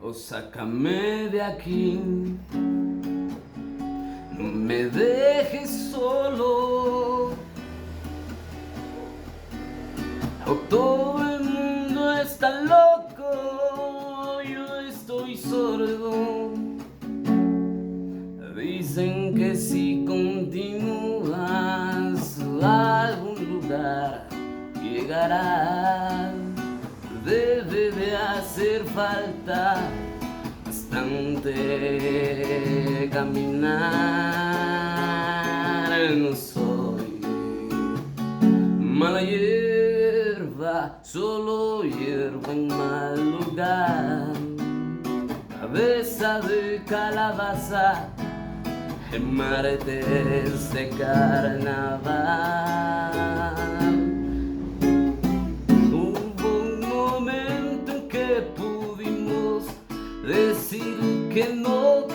o sácame de aquí. No me dejes solo, o todo el mundo está loco, yo estoy sordo. Dicen que si continúas a algún lugar llegarás. Debe de hacer falta bastante caminar. No soy mala hierba, solo hierba en mal lugar. Cabeza de calabaza en martes de carnaval. Hubo un momento en que pudimos decir que no